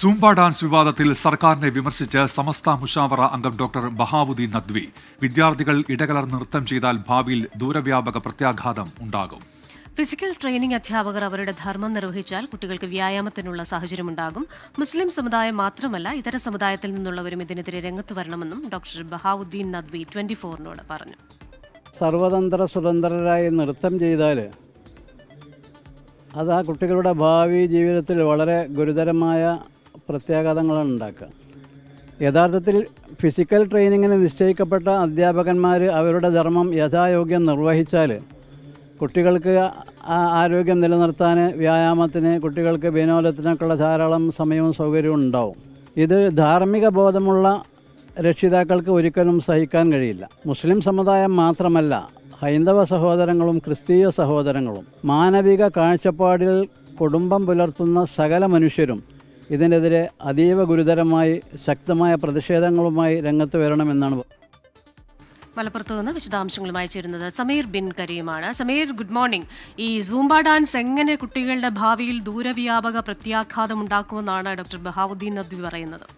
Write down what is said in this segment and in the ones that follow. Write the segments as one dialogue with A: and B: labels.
A: Zumba dance വിവാദത്തിൽ സർക്കാരിനെ വിമർശിച്ച് സമസ്ത മുഷാവറ അംഗം ഡോക്ടർ ബഹാവുദ്ദീൻ നദ്വി. വിദ്യാർത്ഥികൾ ഇടകലർന്ന് നൃത്തം ചെയ്താൽ ഭാവിയിൽ ദൂരവ്യാപക പ്രത്യാഘാതം ഉണ്ടാകും.
B: ഫിസിക്കൽ ട്രെയിനിംഗ് അധ്യാപകർ അവരുടെ ധർമ്മം നിർവഹിച്ചാൽ കുട്ടികൾക്ക് വ്യായാമത്തിനുള്ള സാഹചര്യമുണ്ടാകും. മുസ്ലിം സമുദായം മാത്രമല്ല ഇതര സമുദായത്തിൽ നിന്നുള്ളവരും ഇതിനെതിരെ രംഗത്ത് വരണമെന്നും ഡോക്ടർ ബഹാവുദ്ദീൻ നദ്വി 24-നോട് പറഞ്ഞു.
C: സർവതന്ത്ര സ്വതന്ത്രരായി നൃത്തം ചെയ്താൽ അത് ആ കുട്ടികളുടെ ഭാവി ജീവിതത്തിൽ വളരെ ഗുരുതരമായ പ്രത്യാഘാതങ്ങളാണ് ഉണ്ടാക്കുക. യഥാർത്ഥത്തിൽ ഫിസിക്കൽ ട്രെയിനിങ്ങിന് നിശ്ചയിക്കപ്പെട്ട അധ്യാപകന്മാർ അവരുടെ ധർമ്മം യഥായോഗ്യം നിർവഹിച്ചാൽ കുട്ടികൾക്ക് ആരോഗ്യം നിലനിർത്താൻ, വ്യായാമത്തിന്, കുട്ടികൾക്ക് വിനോദത്തിനൊക്കെയുള്ള ധാരാളം സമയവും സൗകര്യവും ഉണ്ടാവും. ഇത് ധാർമ്മിക ബോധമുള്ള രക്ഷിതാക്കൾക്ക് ഒരിക്കലും സഹിക്കാൻ കഴിയില്ല. മുസ്ലിം സമുദായം മാത്രമല്ല, ഹൈന്ദവ സഹോദരങ്ങളും ക്രിസ്തീയ സഹോദരങ്ങളും മാനവിക കാഴ്ചപ്പാടിൽ കുടുംബം പുലർത്തുന്ന സകല മനുഷ്യരും ഇതിനെതിരെ അതീവ ഗുരുതരമായി ശക്തമായ പ്രതിഷേധങ്ങളുമായി രംഗത്ത് വരണമെന്നാണ്.
B: മലപ്പുറത്ത് നിന്ന് വിശദാംശങ്ങളുമായി ചേരുന്നത് സമീർ ബിൻ കരീമാണ്. Sameer, good morning. ഈ സൂംബ ഡാൻസ് എങ്ങനെ കുട്ടികളുടെ ഭാവിയിൽ ദൂരവ്യാപക പ്രത്യാഘാതം ഉണ്ടാക്കുമെന്നാണ് ഡോക്ടർ ബഹാവുദ്ദീൻ നദ്വി പറയുന്നത്?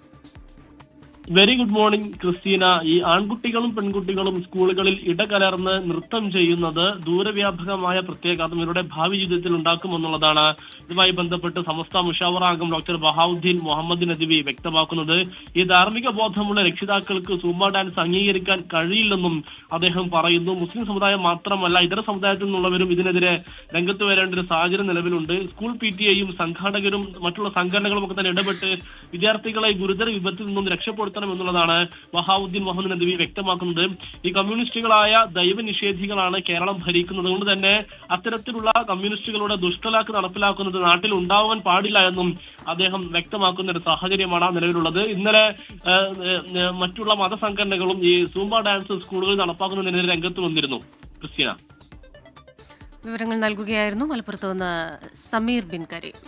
D: Very good morning Christina. ഈ ആൺകുട്ടികളും പെൺകുട്ടികളും സ്കൂളുകളിൽ ഇടകലർന്ന് നൃത്തം ചെയ്യുന്നത് ദൂരവ്യാപകമായ പ്രത്യാഘാതം ഇവരുടെ ഭാവി ജീവിതത്തിൽ ഉണ്ടാക്കുമെന്നുള്ളതാണ് ഇതുമായി ബന്ധപ്പെട്ട് സമസ്ത മുഷാവറ അംഗം ഡോക്ടർ ബഹാവുദ്ദീൻ മുഹമ്മദ് നദ്വി വ്യക്തമാക്കുന്നത്. ഈ ധാർമ്മിക ബോധമുള്ള രക്ഷിതാക്കൾക്ക് സൂംബ ഡാൻസ് അംഗീകരിക്കാൻ കഴിയില്ലെന്നും അദ്ദേഹം പറയുന്നു. മുസ്ലിം സമുദായം മാത്രമല്ല ഇതര സമുദായത്തിൽ നിന്നുള്ളവരും ഇതിനെതിരെ രംഗത്ത് വരേണ്ട ഒരു സാഹചര്യം നിലവിലുണ്ട്. സ്കൂൾ PTA-യും സംഘാടകരും മറ്റുള്ള സംഘടനകളും ഒക്കെ തന്നെ ഇടപെട്ട് വിദ്യാർത്ഥികളെ ഗുരുതര വിപത്തിൽ നിന്നും രക്ഷപ്പെടുത്തും എന്നുള്ളതാണ് ബഹാവുദ്ദീൻ മുഹമ്മദ് നദ്വി വ്യക്തമാക്കുന്നത്. ഈ കമ്മ്യൂണിസ്റ്റുകളായ ദൈവനിഷേധികളാണ് കേരളം ഭരിക്കുന്നത്. അതുകൊണ്ട് തന്നെ അത്തരത്തിലുള്ള കമ്മ്യൂണിസ്റ്റുകളുടെ ദുഷ്ടലാക്ക് നടപ്പിലാക്കുന്നത് നാട്ടിൽ ഉണ്ടാവാൻ പാടില്ല എന്നും അദ്ദേഹം വ്യക്തമാക്കുന്ന ഒരു സാഹചര്യമാണ് നിലവിലുള്ളത്. ഇന്നലെ മറ്റുള്ള മതസംഘടനകളും ഈ സൂംബ ഡാൻസ് സ്കൂളുകളിൽ നടപ്പാക്കുന്നതിനെതിരെ രംഗത്ത് വന്നിരുന്നു. ക്രിസ്റ്റീന,
B: വിവരങ്ങൾ നൽകുകയായിരുന്നു മലപ്പുറത്ത് നിന്ന് സമീർ ബിൻ കരീം.